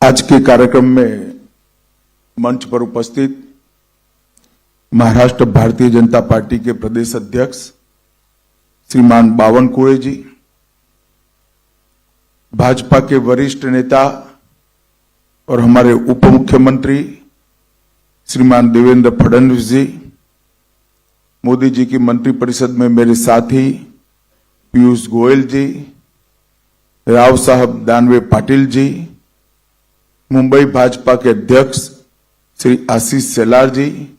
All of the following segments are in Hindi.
आज के कार्यक्रम में मंच पर उपस्थित महाराष्ट्र भारतीय जनता पार्टी के प्रदेश अध्यक्ष श्रीमान बावनकुळे जी, भाजपा के वरिष्ठ नेता और हमारे उप मुख्यमंत्री श्रीमान देवेंद्र फडणवीस जी, मोदी जी की मंत्रिपरिषद में मेरे साथी पीयूष गोयल जी, राव साहब दानवे पाटिल जी, मुंबई भाजपा के अध्यक्ष श्री आशीष शेलार जी,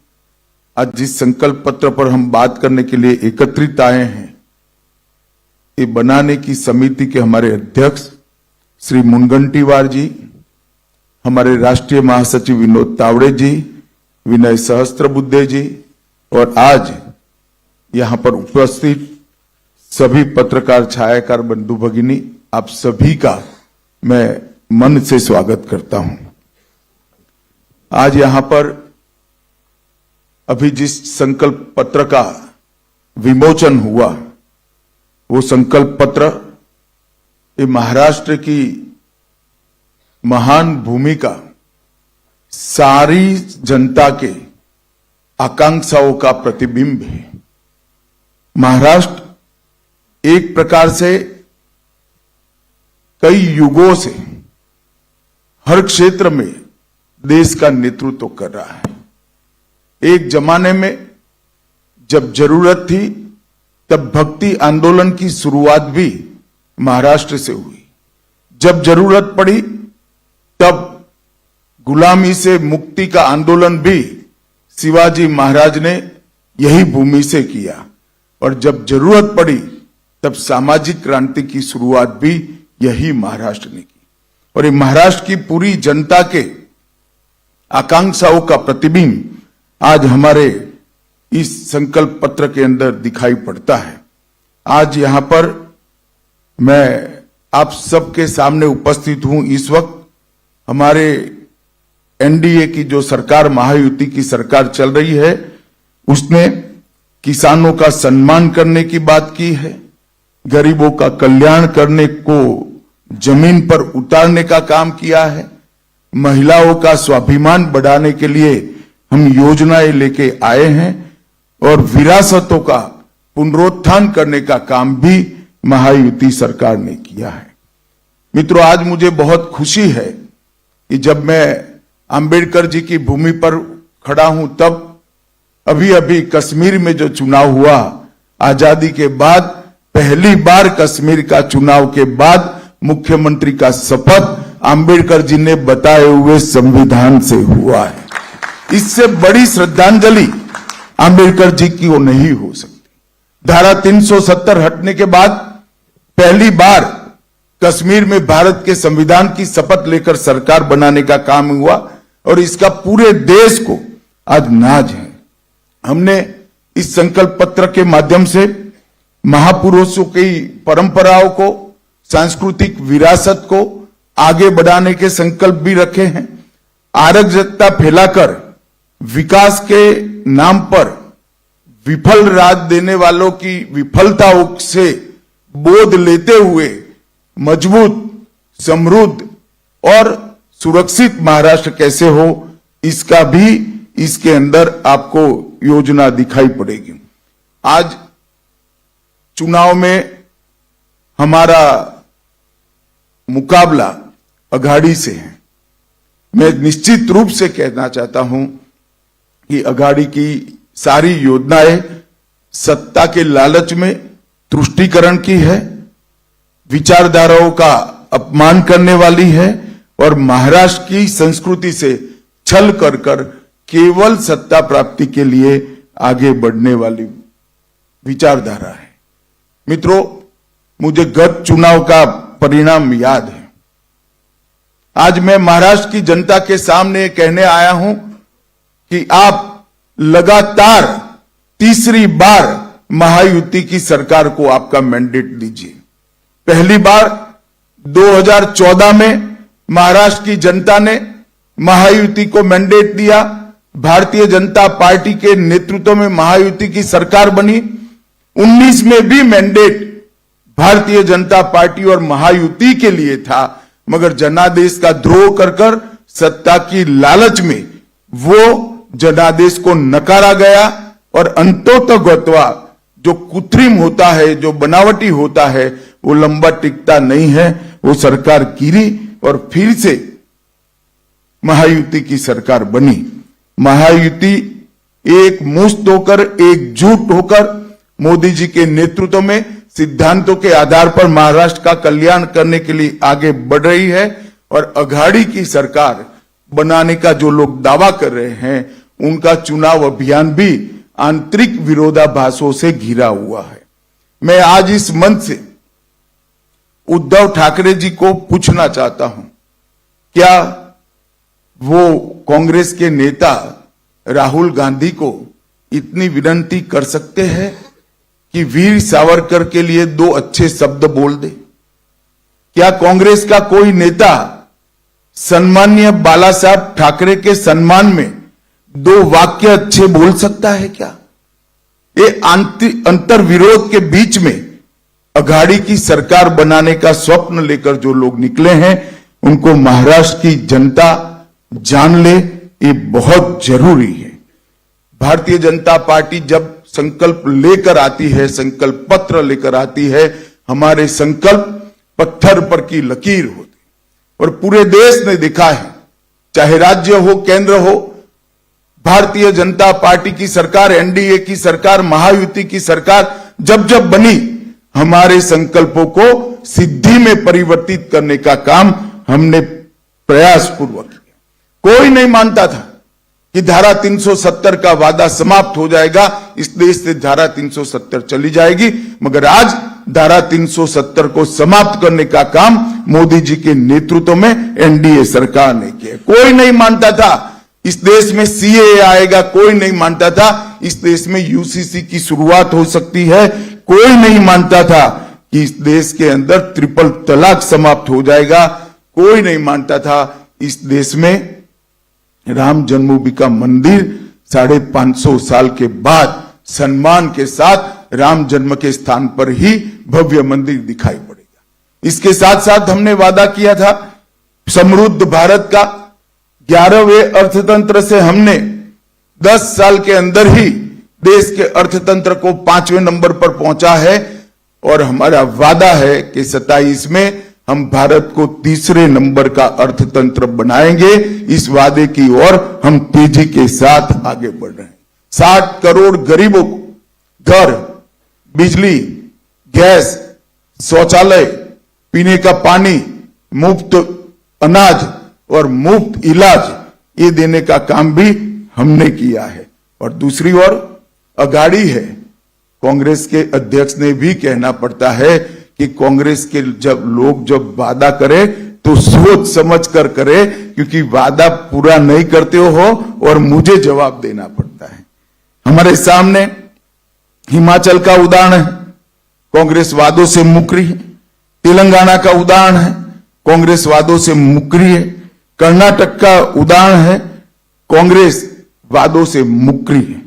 आज जिस संकल्प पत्र पर हम बात करने के लिए एकत्रित आए हैं, ये बनाने की समिति के हमारे अध्यक्ष श्री मुनगंटीवार जी, हमारे राष्ट्रीय महासचिव विनोद तावड़े जी, विनय सहस्त्रबुद्धे जी और आज यहां पर उपस्थित सभी पत्रकार छायाकार बंधु भगिनी, आप सभी का मैं मन से स्वागत करता हूं। आज यहां पर अभी जिस संकल्प पत्र का विमोचन हुआ, वो संकल्प पत्र ये महाराष्ट्र की महान भूमिका, सारी जनता के आकांक्षाओं का प्रतिबिंब है। महाराष्ट्र एक प्रकार से कई युगों से हर क्षेत्र में देश का नेतृत्व कर रहा है। एक जमाने में जब जरूरत थी तब भक्ति आंदोलन की शुरुआत भी महाराष्ट्र से हुई। जब जरूरत पड़ी तब गुलामी से मुक्ति का आंदोलन भी शिवाजी महाराज ने यही भूमि से किया और जब जरूरत पड़ी तब सामाजिक क्रांति की शुरुआत भी यही महाराष्ट्र ने की। और ये महाराष्ट्र की पूरी जनता के आकांक्षाओं का प्रतिबिंब आज हमारे इस संकल्प पत्र के अंदर दिखाई पड़ता है। आज यहां पर मैं आप सबके सामने उपस्थित हूं। इस वक्त हमारे एनडीए की जो सरकार, महायुति की सरकार चल रही है, उसने किसानों का सम्मान करने की बात की है, गरीबों का कल्याण करने को जमीन पर उतारने का काम किया है, महिलाओं का स्वाभिमान बढ़ाने के लिए हम योजनाएं लेके आए हैं और विरासतों का पुनरुत्थान करने का काम भी महायुति सरकार ने किया है। मित्रों, आज मुझे बहुत खुशी है कि जब मैं अंबेडकर जी की भूमि पर खड़ा हूं, तब अभी अभी कश्मीर में जो चुनाव हुआ, आजादी के बाद पहली बार कश्मीर का चुनाव के बाद मुख्यमंत्री का शपथ अंबेडकर जी ने बताए हुए संविधान से हुआ है। इससे बड़ी श्रद्धांजलि अंबेडकर जी की वो नहीं हो सकती। धारा 370 हटने के बाद पहली बार कश्मीर में भारत के संविधान की शपथ लेकर सरकार बनाने का काम हुआ और इसका पूरे देश को आज नाज है। हमने इस संकल्प पत्र के माध्यम से महापुरुषों की परंपराओं को, सांस्कृतिक विरासत को आगे बढ़ाने के संकल्प भी रखे हैं। अराजकता फैलाकर विकास के नाम पर विफल राज देने वालों की विफलताओं से बोध लेते हुए मजबूत, समृद्ध और सुरक्षित महाराष्ट्र कैसे हो, इसका भी इसके अंदर आपको योजना दिखाई पड़ेगी। आज चुनाव में हमारा मुकाबला अघाड़ी से है। मैं निश्चित रूप से कहना चाहता हूं कि अघाड़ी की सारी योजनाएं सत्ता के लालच में तुष्टीकरण की है, विचारधाराओं का अपमान करने वाली है और महाराष्ट्र की संस्कृति से छल कर केवल सत्ता प्राप्ति के लिए आगे बढ़ने वाली विचारधारा है। मित्रों, मुझे गत चुनाव का परिणाम याद है। आज मैं महाराष्ट्र की जनता के सामने कहने आया हूं कि आप लगातार तीसरी बार महायुति की सरकार को आपका मैंडेट दीजिए। पहली बार 2014 में महाराष्ट्र की जनता ने महायुति को मैंडेट दिया, भारतीय जनता पार्टी के नेतृत्व में महायुति की सरकार बनी। 19 में भी मैंडेट भारतीय जनता पार्टी और महायुति के लिए था, मगर जनादेश का द्रोह कर कर सत्ता की लालच में वो जनादेश को नकारा गया और अंतोतगत्वा जो कृत्रिम होता है, जो बनावटी होता है, वो लंबा टिकता नहीं है। वो सरकार गिरी और फिर से महायुति की सरकार बनी। महायुति एक मुश्त होकर, एकजुट होकर मोदी जी के नेतृत्व में सिद्धांतों के आधार पर महाराष्ट्र का कल्याण करने के लिए आगे बढ़ रही है। और अघाड़ी की सरकार बनाने का जो लोग दावा कर रहे हैं, उनका चुनाव अभियान भी आंतरिक विरोधाभासों से घिरा हुआ है। मैं आज इस मंच से उद्धव ठाकरे जी को पूछना चाहता हूं, क्या वो कांग्रेस के नेता राहुल गांधी को इतनी विनती कर सकते हैं कि वीर सावरकर के लिए 2 अच्छे शब्द बोल दे? क्या कांग्रेस का कोई नेता सम्माननीय बाला साहब ठाकरे के सम्मान में 2 वाक्य अच्छे बोल सकता है क्या? ये अंतर विरोध के बीच में अघाड़ी की सरकार बनाने का स्वप्न लेकर जो लोग निकले हैं, उनको महाराष्ट्र की जनता जान ले, ये बहुत जरूरी है। भारतीय जनता पार्टी जब संकल्प लेकर आती है, संकल्प पत्र लेकर आती है, हमारे संकल्प पत्थर पर की लकीर होती और पूरे देश ने देखा है, चाहे राज्य हो, केंद्र हो, भारतीय जनता पार्टी की सरकार, एनडीए की सरकार, महायुति की सरकार जब जब बनी, हमारे संकल्पों को सिद्धि में परिवर्तित करने का काम हमने प्रयास पूर्वक किया। कोई नहीं मानता था कि धारा 370 का वादा समाप्त हो जाएगा, इस देश से धारा 370 चली जाएगी, मगर आज धारा 370 को समाप्त करने का काम मोदी जी के नेतृत्व में एनडीए सरकार ने किया। कोई नहीं मानता था इस देश में सीएए आएगा, कोई नहीं मानता था इस देश में यूसीसी की शुरुआत हो सकती है, कोई नहीं मानता था कि इस देश के अंदर ट्रिपल तलाक समाप्त हो जाएगा, कोई नहीं मानता था इस देश में राम जन्मभूमि का मंदिर 550 साल के बाद सम्मान के साथ राम जन्म के स्थान पर ही भव्य मंदिर दिखाई पड़ेगा। इसके साथ साथ हमने वादा किया था समृद्ध भारत का। 11वें अर्थतंत्र से हमने 10 साल के अंदर ही देश के अर्थतंत्र को 5वें नंबर पर पहुंचा है और हमारा वादा है कि 27 में हम भारत को 3रे नंबर का अर्थतंत्र बनाएंगे। इस वादे की ओर हम तेजी के साथ आगे बढ़ रहे हैं। 60 करोड़ गरीबों को घर, बिजली, गैस, शौचालय, पीने का पानी, मुफ्त अनाज और मुफ्त इलाज, ये देने का काम भी हमने किया है। और दूसरी ओर अघाड़ी है, कांग्रेस के अध्यक्ष ने भी कहना पड़ता है कि कांग्रेस के जब वादा करे तो सोच समझ कर करे, क्योंकि वादा पूरा नहीं करते हो और मुझे जवाब देना पड़ता है। हमारे सामने हिमाचल का उदाहरण है, कांग्रेस वादों से मुकरी है। तेलंगाना का उदाहरण है, कांग्रेस वादों से मुकरी है। कर्नाटक का उदाहरण है, कांग्रेस वादों से मुकरी है।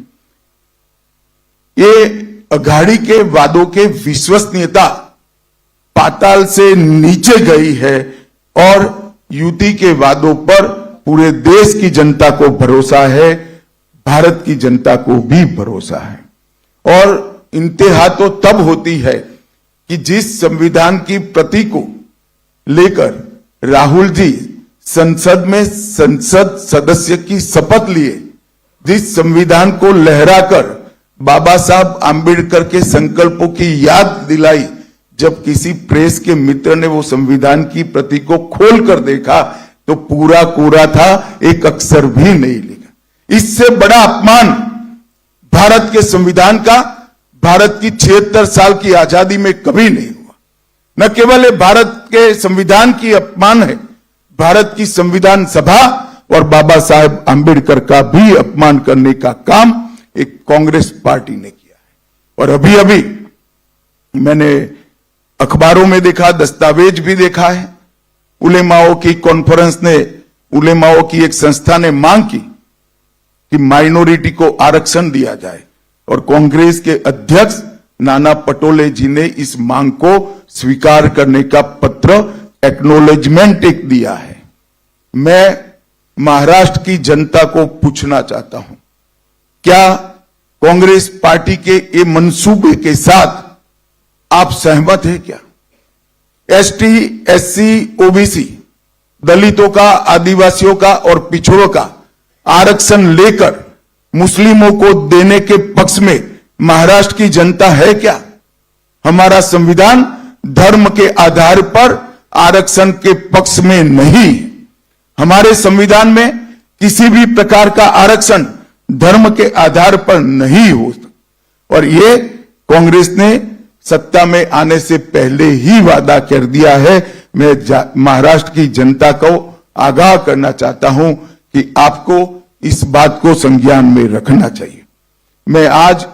ये अघाड़ी के वादों के विश्वसनीयता पाताल से नीचे गई है और युति के वादों पर पूरे देश की जनता को भरोसा है, भारत की जनता को भी भरोसा है। और इंतहा तो तब होती है कि जिस संविधान की प्रति को लेकर राहुल जी संसद में संसद सदस्य की शपथ लिए, जिस संविधान को लहराकर बाबा साहब आंबेडकर के संकल्पों की याद दिलाई, जब किसी प्रेस के मित्र ने वो संविधान की प्रति को खोल कर देखा तो पूरा कोरा था, एक अक्षर भी नहीं लिखा। इससे बड़ा अपमान भारत के संविधान का भारत की 76 साल की आजादी में कभी नहीं हुआ। न केवल भारत के संविधान की अपमान है, भारत की संविधान सभा और बाबा साहेब आंबेडकर का भी अपमान करने का काम एक कांग्रेस पार्टी ने किया है। और अभी अभी मैंने अखबारों में देखा, दस्तावेज भी देखा है, उलेमाओं की कॉन्फ्रेंस ने, उलेमाओं की एक संस्था ने मांग की कि माइनॉरिटी को आरक्षण दिया जाए और कांग्रेस के अध्यक्ष नाना पटोले जी ने इस मांग को स्वीकार करने का पत्र एक्नॉलेजमेंट एक दिया है। मैं महाराष्ट्र की जनता को पूछना चाहता हूं, क्या कांग्रेस पार्टी के ये मंसूबे के साथ आप सहमत हैं क्या? एसटी, एससी, ओबीसी, दलितों का, आदिवासियों का और पिछड़ों का आरक्षण लेकर मुस्लिमों को देने के पक्ष में महाराष्ट्र की जनता है क्या? हमारा संविधान धर्म के आधार पर आरक्षण के पक्ष में नहीं। हमारे संविधान में किसी भी प्रकार का आरक्षण धर्म के आधार पर नहीं हो। और ये कांग्रेस ने सत्ता में आने से पहले ही वादा कर दिया है। मैं महाराष्ट्र की जनता को आगाह करना चाहता हूं कि आपको इस बात को संज्ञान में रखना चाहिए। मैं आज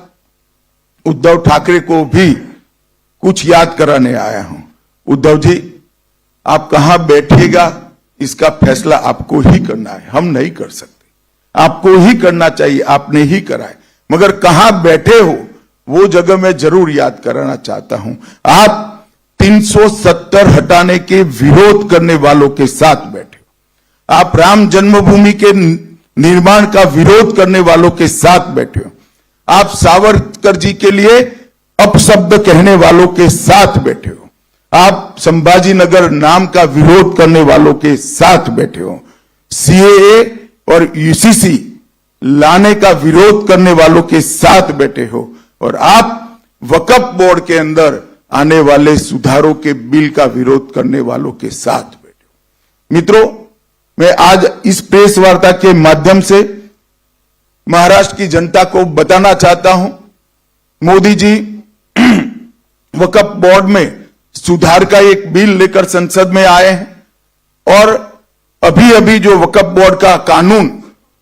उद्धव ठाकरे को भी कुछ याद कराने आया हूं। उद्धव जी, आप कहां बैठेगा इसका फैसला आपको ही करना है, हम नहीं कर सकते। आपको ही करना चाहिए, आपने ही करा है, मगर कहां बैठे हो वो जगह मैं जरूर याद कराना चाहता हूं। आप 370 हटाने के विरोध करने वालों के साथ बैठे हो। आप राम जन्मभूमि के निर्माण का विरोध करने वालों के साथ बैठे हो। आप सावरकर जी के लिए अपशब्द कहने वालों के साथ बैठे हो। आप संभाजी नगर नाम का विरोध करने वालों के साथ बैठे हो। सीएए और यूसीसी लाने का विरोध करने वालों के साथ बैठे हो। और आप वक्फ बोर्ड के अंदर आने वाले सुधारों के बिल का विरोध करने वालों के साथ बैठे हो। मित्रों, मैं आज इस प्रेस वार्ता के माध्यम से महाराष्ट्र की जनता को बताना चाहता हूं, मोदी जी वक्फ बोर्ड में सुधार का एक बिल लेकर संसद में आए हैं। और अभी अभी जो वक्फ बोर्ड का कानून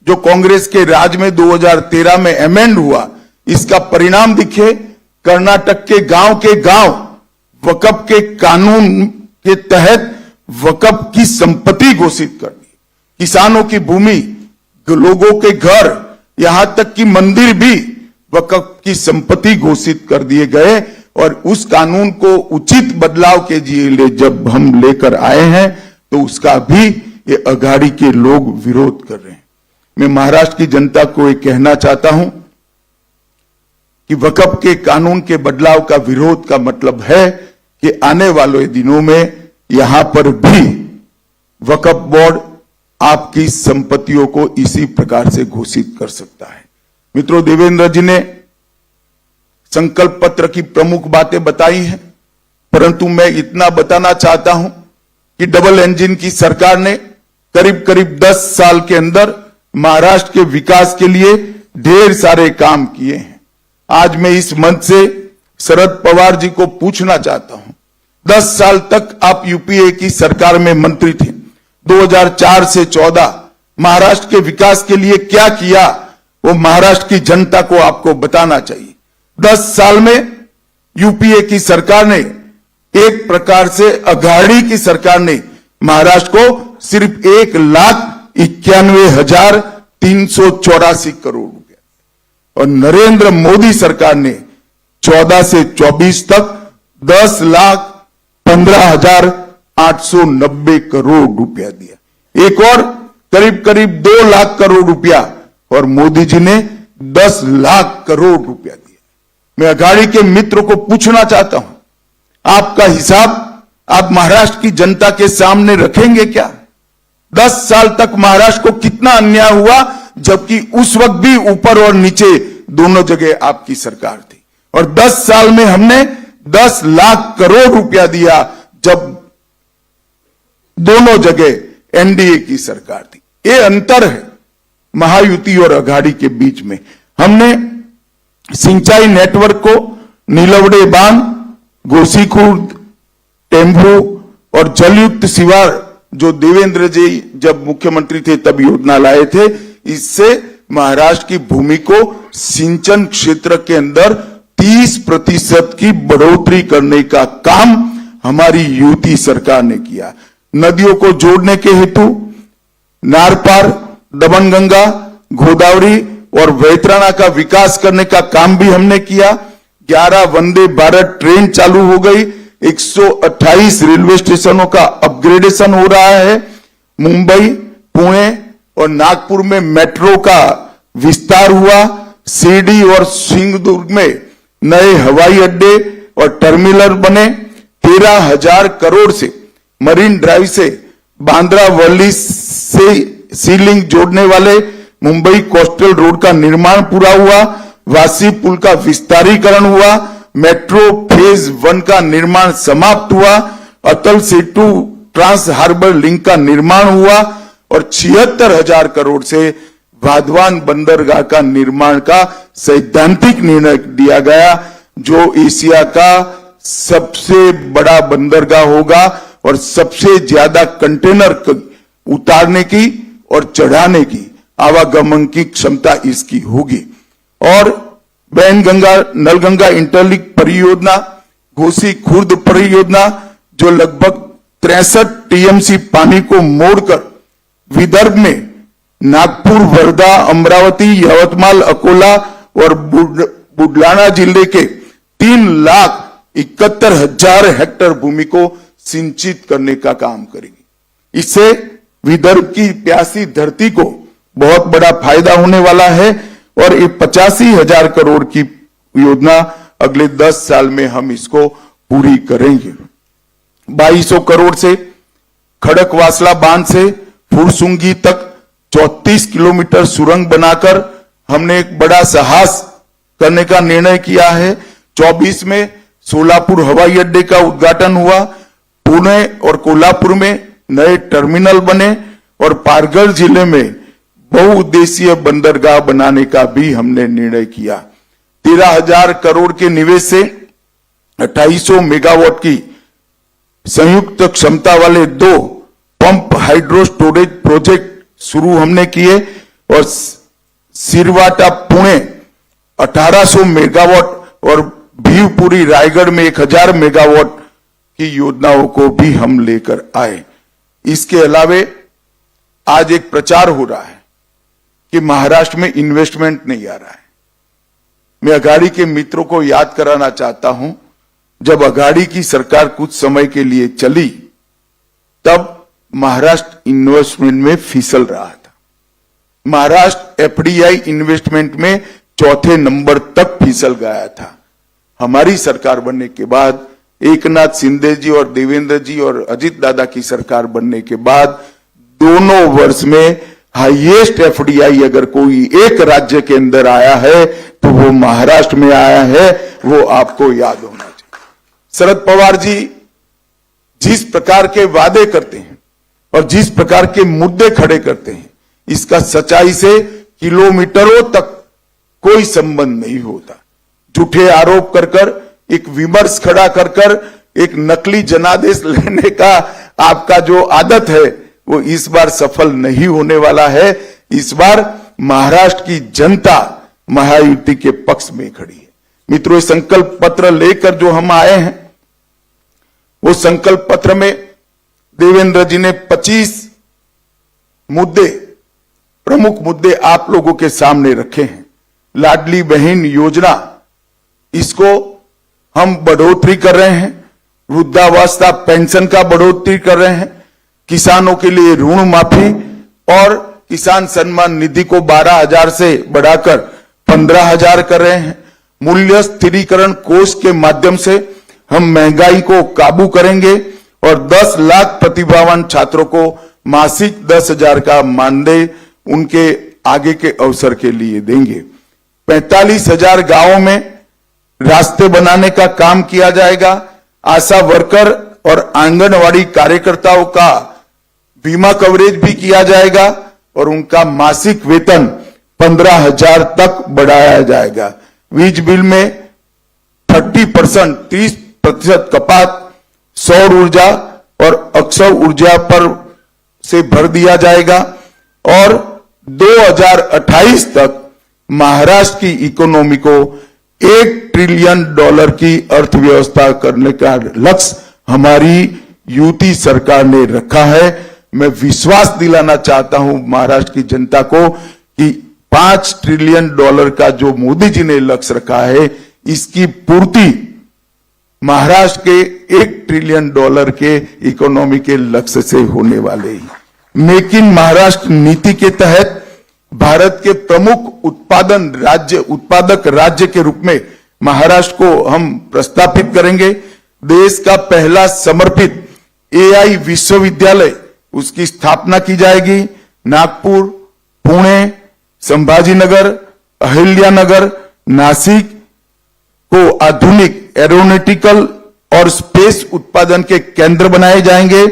जो कांग्रेस के राज में 2013 में अमेंड हुआ, इसका परिणाम दिखे। कर्नाटक के गांव वक्फ के कानून के तहत वक्फ की संपत्ति घोषित कर दी। किसानों की भूमि, लोगों के घर, यहां तक कि मंदिर भी वक्फ की संपत्ति घोषित कर दिए गए। और उस कानून को उचित बदलाव के लिए जब हम लेकर आए हैं तो उसका भी ये अघाड़ी के लोग विरोध कर रहे हैं। मैं महाराष्ट्र की जनता को ये कहना चाहता हूं कि वक्फ के कानून के बदलाव का विरोध का मतलब है कि आने वाले दिनों में यहां पर भी वक्फ बोर्ड आपकी संपत्तियों को इसी प्रकार से घोषित कर सकता है। मित्रों, देवेंद्र जी ने संकल्प पत्र की प्रमुख बातें बताई हैं, परंतु मैं इतना बताना चाहता हूं कि डबल इंजन की सरकार ने करीब करीब 10 साल के अंदर महाराष्ट्र के विकास के लिए ढेर सारे काम किए हैं। आज मैं इस मंच से शरद पवार जी को पूछना चाहता हूं, 10 साल तक आप यूपीए की सरकार में मंत्री थे। 2004 से 14 महाराष्ट्र के विकास के लिए क्या किया वो महाराष्ट्र की जनता को आपको बताना चाहिए। 10 साल में यूपीए की सरकार ने, एक प्रकार से अघाड़ी की सरकार ने महाराष्ट्र को सिर्फ 1,91,384 करोड़ रुपया और नरेंद्र मोदी सरकार ने 14 से 24 तक 10,15,890 करोड़ रुपया दिया। एक और करीब करीब 2 लाख करोड़ रुपया और मोदी जी ने 10 लाख करोड़ रुपया दिया। मैं अघाड़ी के मित्र को पूछना चाहता हूं, आपका हिसाब आप महाराष्ट्र की जनता के सामने रखेंगे क्या? 10 साल तक महाराष्ट्र को कितना अन्याय हुआ, जबकि उस वक्त भी ऊपर और नीचे दोनों जगह आपकी सरकार थी। और 10 साल में हमने 10 लाख करोड़ रुपया दिया, जब दोनों जगह एनडीए की सरकार थी। ये अंतर है महायुति और अघाड़ी के बीच में। हमने सिंचाई नेटवर्क को नीलवड़े बांध, गोसीखुर्द, टेम्भू और जलयुक्त शिवार जो देवेंद्र जी जब मुख्यमंत्री थे तब योजना लाए थे, इससे महाराष्ट्र की भूमि को सिंचन क्षेत्र के अंदर 30% की बढ़ोतरी करने का काम हमारी यूपी सरकार ने किया। नदियों को जोड़ने के हेतु नारपार, दमनगंगा, गोदावरी और वैतरणा का विकास करने का काम भी हमने किया। 11 वंदे भारत ट्रेन चालू हो गई। 128 रेलवे स्टेशनों का अपग्रेडेशन हो रहा है। मुंबई, पुणे और नागपुर में मेट्रो का विस्तार हुआ। शिरडी और सिंहदुर्ग में नए हवाई अड्डे और टर्मिनल बने। 13,000 करोड़ से मरीन ड्राइव से बांद्रा वर्ली से सी लिंक जोड़ने वाले मुंबई कोस्टल रोड का निर्माण पूरा हुआ। वासी पुल का विस्तारीकरण हुआ। मेट्रो फेज 1 का निर्माण समाप्त हुआ। Atal Setu trans harbour link का निर्माण हुआ और 76,000 करोड़ से वाधवान बंदरगाह का निर्माण का सैद्धांतिक निर्णय दिया गया, जो एशिया का सबसे बड़ा बंदरगाह होगा और सबसे ज्यादा कंटेनर उतारने की और चढ़ाने की आवागमन की क्षमता इसकी होगी। और बैनगंगा नलगंगा इंटरलिंक परियोजना, घोसी खुर्द परियोजना, जो लगभग 63 टीएमसी पानी को मोड़कर विदर्भ में नागपुर, वर्धा, अमरावती, यवतमाल, अकोला और बुलढाना जिले के 3,71,000 हेक्टेयर भूमि को सिंचित करने का काम करेगी। इससे विदर्भ की प्यासी धरती को बहुत बड़ा फायदा होने वाला है और ये 85,000 करोड़ की योजना अगले 10 साल में हम इसको पूरी करेंगे। 2200 करोड़ से खड़कवासला बांध से फुरसुंगी तक 34 किलोमीटर सुरंग बनाकर हमने एक बड़ा साहस करने का निर्णय किया है। 24 में सोलापुर हवाई अड्डे का उद्घाटन हुआ। पुणे और कोल्हापुर में नए टर्मिनल बने और पालघर जिले में बहुउद्देशीय बंदरगाह बनाने का भी हमने निर्णय किया। 13,000 करोड़ के निवेश से 2800 मेगावाट की संयुक्त क्षमता वाले 2 पंप हाइड्रो स्टोरेज प्रोजेक्ट शुरू हमने किए और सिरवाटा पुणे 1800 मेगावाट और भीवपुरी रायगढ़ में 1000 मेगावाट की योजनाओं को भी हम लेकर आए। इसके अलावे आज एक प्रचार हो रहा है कि महाराष्ट्र में इन्वेस्टमेंट नहीं आ रहा है। मैं अघाड़ी के मित्रों को याद कराना चाहता हूं, जब अघाड़ी की सरकार कुछ समय के लिए चली तब महाराष्ट्र इन्वेस्टमेंट में फिसल रहा था। महाराष्ट्र एफडीआई इन्वेस्टमेंट में 4थे नंबर तक फिसल गया था। हमारी सरकार बनने के बाद, एकनाथ शिंदे जी और देवेंद्र जी और अजित दादा की सरकार बनने के बाद दोनों वर्ष में हाईएस्ट एफडीआई अगर कोई एक राज्य के अंदर आया है तो वो महाराष्ट्र में आया है। वो आपको याद होना चाहिए। शरद पवार जी जिस प्रकार के वादे करते हैं और जिस प्रकार के मुद्दे खड़े करते हैं, इसका सच्चाई से किलोमीटरों तक कोई संबंध नहीं होता। झूठे आरोप कर एक विमर्श खड़ा कर एक नकली जनादेश लेने का आपका जो आदत है वो इस बार सफल नहीं होने वाला है। इस बार महाराष्ट्र की जनता महायुति के पक्ष में खड़ी है। मित्रों, संकल्प पत्र लेकर जो हम आए हैं, वो संकल्प पत्र में देवेंद्र जी ने 25 मुद्दे, प्रमुख मुद्दे आप लोगों के सामने रखे हैं। लाडली बहन योजना, इसको हम बढ़ोतरी कर रहे हैं। वृद्धावस्था पेंशन का बढ़ोतरी कर रहे हैं। किसानों के लिए ऋण माफी और किसान सम्मान निधि को 12,000 से बढ़ाकर 15,000 कर रहे हैं। मूल्य स्थिरीकरण कोष के माध्यम से हम महंगाई को काबू करेंगे और 10 लाख प्रतिभावान छात्रों को मासिक 10,000 का मानदेय उनके आगे के अवसर के लिए देंगे। 45,000 गांवों में रास्ते बनाने का काम किया जाएगा। आशा वर्कर और आंगनवाड़ी कार्यकर्ताओं का बीमा कवरेज भी किया जाएगा और उनका मासिक वेतन 15,000 तक बढ़ाया जाएगा। वीज बिल में 30% कपात सौर ऊर्जा और अक्षय ऊर्जा पर से भर दिया जाएगा और 2028 तक महाराष्ट्र की इकोनॉमी को $1 ट्रिलियन की अर्थव्यवस्था करने का लक्ष्य हमारी यूपी सरकार ने रखा है। मैं विश्वास दिलाना चाहता हूं महाराष्ट्र की जनता को कि $5 ट्रिलियन का जो मोदी जी ने लक्ष्य रखा है, इसकी पूर्ति महाराष्ट्र के $1 ट्रिलियन के इकोनॉमी के लक्ष्य से होने वाले ही। मेक इन महाराष्ट्र नीति के तहत भारत के प्रमुख उत्पादक राज्य के रूप में महाराष्ट्र को हम प्रस्थापित करेंगे। देश का पहला समर्पित AI विश्वविद्यालय उसकी स्थापना की जाएगी। नागपुर, पुणे, संभाजीनगर, अहिल्यानगर, नासिक को आधुनिक एरोनॉटिकल और स्पेस उत्पादन के केंद्र बनाए जाएंगे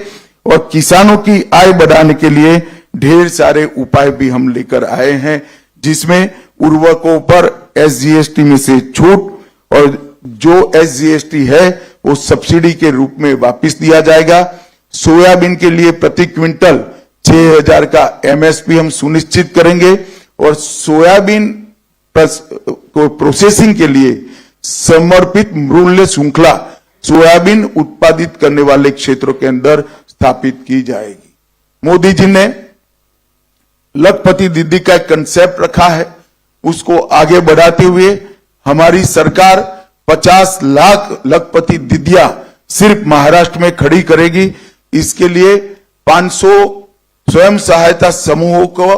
और किसानों की आय बढ़ाने के लिए ढेर सारे उपाय भी हम लेकर आए हैं, जिसमें उर्वरकों पर SGST में से छूट और जो SGST है वो सब्सिडी के रूप में वापस दिया जाएगा। सोयाबीन के लिए प्रति क्विंटल 6,000 का MSP हम सुनिश्चित करेंगे और सोयाबीन को प्रोसेसिंग के लिए समर्पित मूल्य श्रृंखला सोयाबीन उत्पादित करने वाले क्षेत्रों के अंदर स्थापित की जाएगी। मोदी जी ने लखपति दीदी का एक कंसेप्ट रखा है, उसको आगे बढ़ाते हुए हमारी सरकार 50 लाख लखपति दीदियां सिर्फ महाराष्ट्र में खड़ी करेगी। इसके लिए 500 स्वयं सहायता समूहों को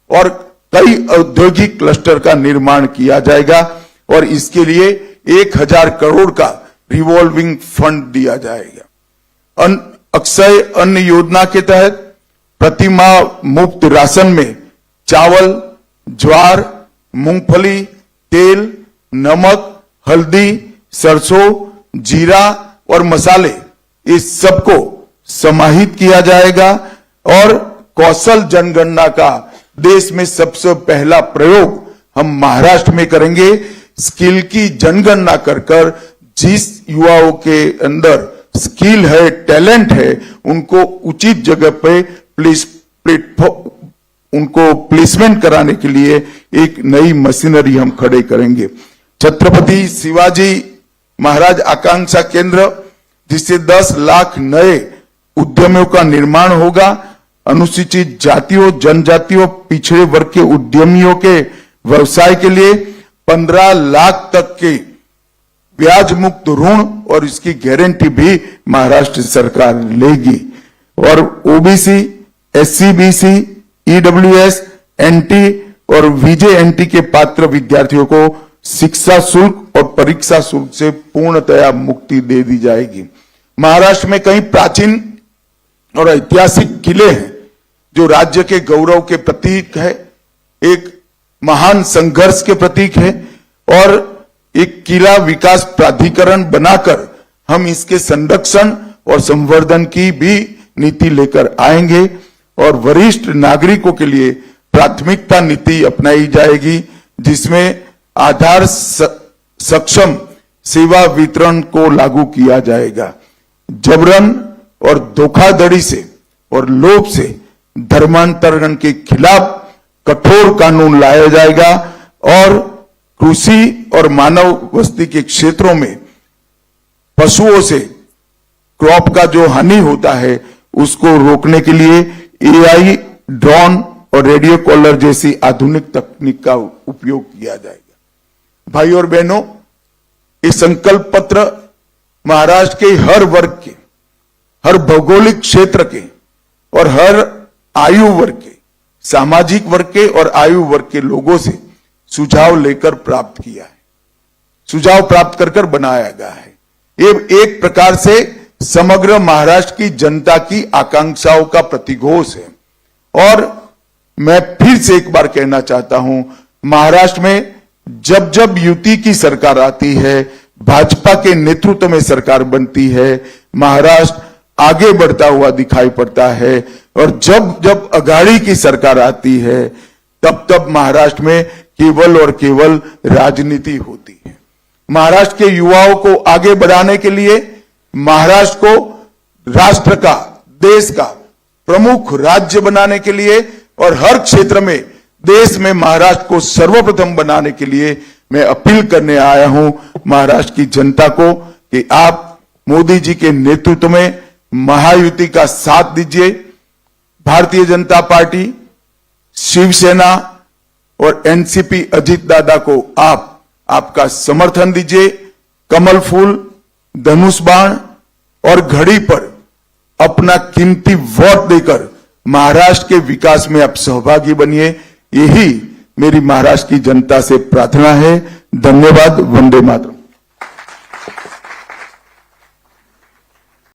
और कई औद्योगिक क्लस्टर का निर्माण किया जाएगा और इसके लिए 1,000 करोड़ का रिवॉल्विंग फंड दिया जाएगा। अक्षय अन्न योजना के तहत प्रति माह मुफ्त राशन में चावल, ज्वार, मूंगफली, तेल, नमक, हल्दी, सरसों, जीरा और मसाले इस सबको समाहित किया जाएगा और कौशल जनगणना का देश में सबसे पहला प्रयोग हम महाराष्ट्र में करेंगे। स्किल की जनगणना कर जिस युवाओं के अंदर स्किल है, टैलेंट है, उनको उचित जगह पे उनको प्लेसमेंट कराने के लिए एक नई मशीनरी हम खड़े करेंगे। छत्रपति शिवाजी महाराज आकांक्षा केंद्र, जिससे 10 लाख नए उद्यमियों का निर्माण होगा। अनुसूचित जातियों, जनजातियों, पिछड़े वर्ग के उद्यमियों के व्यवसाय के लिए 15 लाख तक के ब्याज मुक्त ऋण और इसकी गारंटी भी महाराष्ट्र सरकार लेगी और OBC, SC, BC, EWS, NT और VJNT के पात्र विद्यार्थियों को शिक्षा शुल्क और परीक्षा शुल्क से पूर्णतया मुक्ति दे दी जाएगी। महाराष्ट्र में कई प्राचीन और ऐतिहासिक किले हैं जो राज्य के गौरव के प्रतीक है, एक महान संघर्ष के प्रतीक है और एक किला विकास प्राधिकरण बनाकर हम इसके संरक्षण और संवर्धन की भी नीति लेकर आएंगे और वरिष्ठ नागरिकों के लिए प्राथमिकता नीति अपनाई जाएगी, जिसमें आधार सक्षम सेवा वितरण को लागू किया जाएगा। जबरन और धोखाधड़ी से और लोभ से धर्मांतरण के खिलाफ कठोर कानून लाया जाएगा और कृषि और मानव बस्ती के क्षेत्रों में पशुओं से क्रॉप का जो हानि होता है उसको रोकने के लिए AI, ड्रोन और रेडियो कॉलर जैसी आधुनिक तकनीक का उपयोग किया जाएगा। भाई और बहनों, इस संकल्प पत्र महाराष्ट्र के हर वर्ग के, हर भौगोलिक क्षेत्र के और हर आयु वर्ग के, सामाजिक वर्ग के और आयु वर्ग के लोगों से सुझाव लेकर प्राप्त किया है, सुझाव प्राप्त कर बनाया गया है। ये एक प्रकार से समग्र महाराष्ट्र की जनता की आकांक्षाओं का प्रतिघोष है और मैं फिर से एक बार कहना चाहता हूं, महाराष्ट्र में जब जब युति की सरकार आती है, भाजपा के नेतृत्व में सरकार बनती है, महाराष्ट्र आगे बढ़ता हुआ दिखाई पड़ता है और जब जब अघाड़ी की सरकार आती है तब तब महाराष्ट्र में केवल और केवल राजनीति होती है। महाराष्ट्र के युवाओं को आगे बढ़ाने के लिए, महाराष्ट्र को राष्ट्र का, देश का प्रमुख राज्य बनाने के लिए और हर क्षेत्र में देश में महाराष्ट्र को सर्वप्रथम बनाने के लिए मैं अपील करने आया हूं महाराष्ट्र की जनता को कि आप मोदी जी के नेतृत्व में महायुति का साथ दीजिए। भारतीय जनता पार्टी, शिवसेना और NCP अजीत दादा को आपका समर्थन दीजिए। कमल फूल धनुष बाण और घड़ी पर अपना कीमती वोट देकर महाराष्ट्र के विकास में आप सहभागी बनिए, यही मेरी महाराष्ट्र की जनता से प्रार्थना है। धन्यवाद। वंदे मातरम।